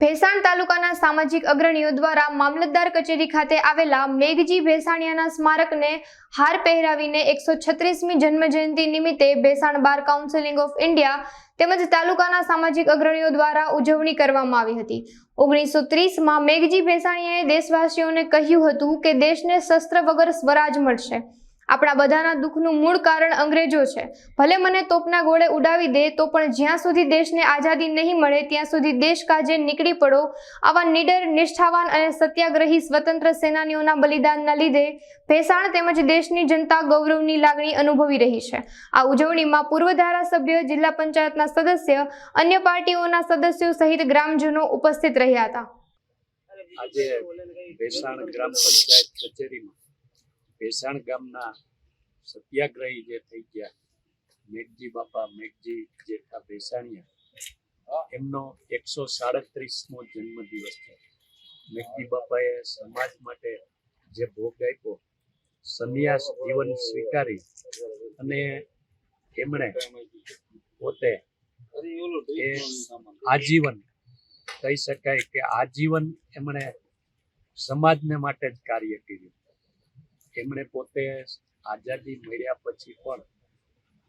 ભેસાણ તાલુકાના સામાજિક અગ્રણીઓ દ્વારા મામલતદાર કચેરી ખાતે આવેલા મેઘજી ભેસાણીયાના સ્મારકને હાર પહેરાવીને 136મી જન્મજયંતિ નિમિત્તે Bhesan bar council of India તેમજ તાલુકાના સામાજિક અગ્રણીઓ દ્વારા ઉજવણી કરવામાં આવી હતી। 1930માં મેઘજી ભેસાણીયાએ દેશવાસીઓને કહ્યું હતું કે દેશને શસ્ત્ર વગર સ્વરાજ મળશે। આપણા બધાના દુઃખનું મૂળ કારણ અંગ્રેજો છે। ભલે મને તોપના ગોળે ઉડાવી દે તો પણ જ્યાં સુધી દેશને આઝાદી નહીં મળે ત્યાં સુધી દેશ કાજે નીકળી પડો। આવા નીડર, નિષ્ઠાવાન અને સત્યાગ્રહી સ્વતંત્ર સેનાનીઓના બલિદાનના લીધે ભેસાણ તેમજ દેશની જનતા ગૌરવની લાગણી અનુભવી રહી છે। આ ઉજવણીમાં પૂર્વ ધારાસભ્ય, જિલ્લા પંચાયતના સદસ્ય, અન્ય પાર્ટીઓના સદસ્યો સહિત ગ્રામજનો ઉપસ્થિત રહ્યા હતા। આજે ભેસાણ ગ્રામ પંચાયત કચેરીમાં ભેસાણ ગામના સત્યાગ્રહી જે થઈ ગયા મેઘજી બાપા, મેઘજી જેઠા ભેસાણીયા, એમનો 137મો જન્મદિવસ છે। મેઘજી બાપાએ સમાજ માટે જે ભોગ આપ્યો, સંન્યાસ જીવન સ્વીકારી અને એમણે પોતે એ આજીવન કહી શકાય કે આજીવન એમણે સમાજને માટે જ કાર્ય કર્યું। એમણે પોતે આઝાદી મળ્યા પછી પણ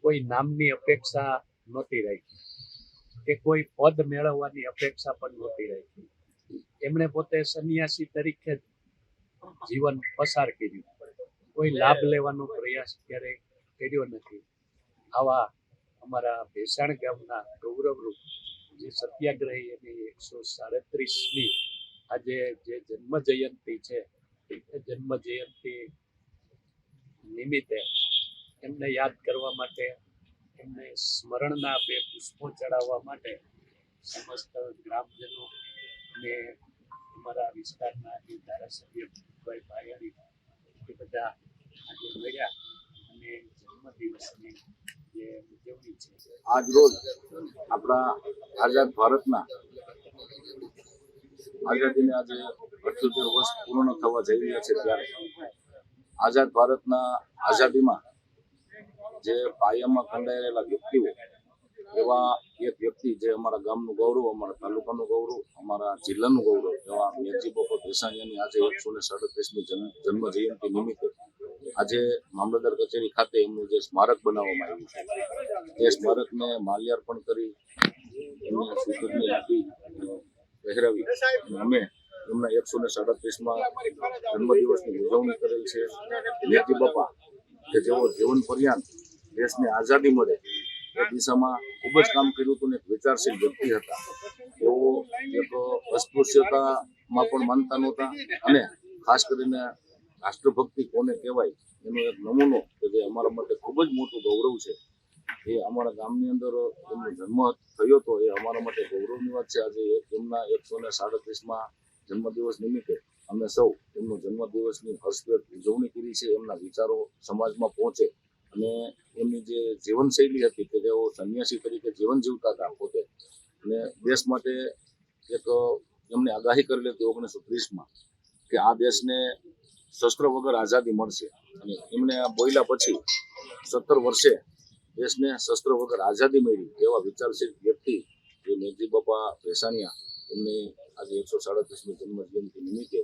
કોઈ નામની અપેક્ષા નહોતી રાખી કે કોઈ પદ મેળવવાની અપેક્ષા પણ નહોતી રાખી। એમણે પોતે સંન્યાસી તરીકે જીવન પસાર કર્યું, કોઈ લાભ લેવાનો પ્રયાસ ક્યારેય કર્યો નથી। આવા અમારા ભેસાણ ગામના ગૌરવરૂપ જે સત્યાગ્રહી એની 137મી આજે જે જન્મ જયંતિ છે, એ જન્મ જયંતિ નિમિત્તે એમને યાદ કરવા માટે, એમને સ્મરણના 2 પુષ્પો ચડાવવા માટે સમસ્ત ગ્રામજનો અને અમારા વિસ્તારના જે ધારાસભ્ય ભાઈ ભાયાણી એ બધા આજે મળ્યા અને જન્મદિવસની જે ઉજવણી છે। આજ રોજ આપણા આઝાદ ભારતના આઝાદીને આજે 78 વર્ષ પૂર્ણ થવા જઈ રહ્યા છે, ત્યારે આઝાદ ભારતના આઝાદીમાં જે પાયામાં ખંડાયેલા વ્યક્તિઓ, એવા એક વ્યક્તિ જે અમારા ગામનું ગૌરવ, અમારા તાલુકાનું ગૌરવ, અમારા જિલ્લાનું ગૌરવ એવા મેઘજી બાપા ભેસાણીયાની આજે 137મી જન્મ જયંતિ નિમિત્તે આજે મામલતદાર કચેરી ખાતે એમનું જે સ્મારક બનાવવામાં આવ્યું છે, એ સ્મારકને માલ્યાર્પણ કરી એમને સ્વીકૃતિ આપી પહેરાવી અમે એમના 137મા જન્મદિવસની ઉજવણી કરેલ છે। મેઘજી બાપા કે જેઓ જીવન પર્યંત દેશને આઝાદી મળે એ દિશામાં ખૂબ જ કામ કર્યું હતું ને એક વિચારશીલ વ્યક્તિ હતા। તેઓ એક અસ્પૃશ્યતામાં પણ માનતા નહોતા અને ખાસ કરીને રાષ્ટ્રભક્તિ કોને કહેવાય એનો એક નમૂનો કે જે અમારા માટે ખૂબ જ મોટું ગૌરવ છે। એ અમારા ગામની અંદર એમનો જન્મ થયો હતો, એ અમારા માટે ગૌરવની વાત છે। આજે એમના 137મા જન્મદિવસ નિમિત્તે અમે સૌ એમનો જન્મદિવસની હર્ષભેર ઉજવણી કરી છે। એમના વિચારો સમાજમાં પહોંચે અને એમની જે જીવનશૈલી હતી કે જેઓ સંન્યાસી તરીકે જીવન જીવતા હતા પોતે, અને દેશ માટે એક એમને આગાહી કરેલી હતી 1930માં કે આ દેશને શસ્ત્ર વગર આઝાદી મળશે, અને એમને બોલ્યા પછી 17 વર્ષે દેશને શસ્ત્ર વગર આઝાદી મળી। એવા વિચારશીલ વ્યક્તિ જે મેઘજી બાપા ભેસાણીયા, એમની આજે 137મી જન્મજયંતિ નિમિત્તે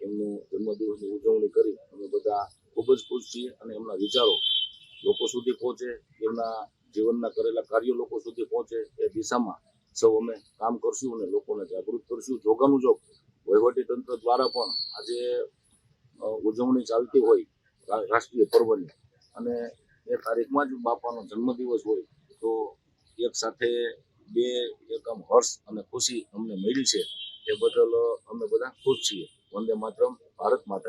એમનું જન્મદિવસની ઉજવણી કરી અમે બધા ખૂબ જ ખુશ છીએ અને એમના વિચારો લોકો સુધી પહોંચે, એમના જીવનના કરેલા કાર્યો લોકો સુધી પહોંચે એ દિશામાં સૌ અમે કામ કરશું અને લોકોને જાગૃત કરશું। જોગાનું જોગ વહીવટીતંત્ર દ્વારા પણ આજે ઉજવણી ચાલતી હોય રાષ્ટ્રીય પર્વની, અને એ તારીખમાં જ બાપાનો જન્મદિવસ હોય તો એક સાથે એક આમ હર્ષ અને ખુશી અમને મળી છે। એ બદલ અમે બધા ખુશ છીએ। વંદે માતરમ, ભારત માતા।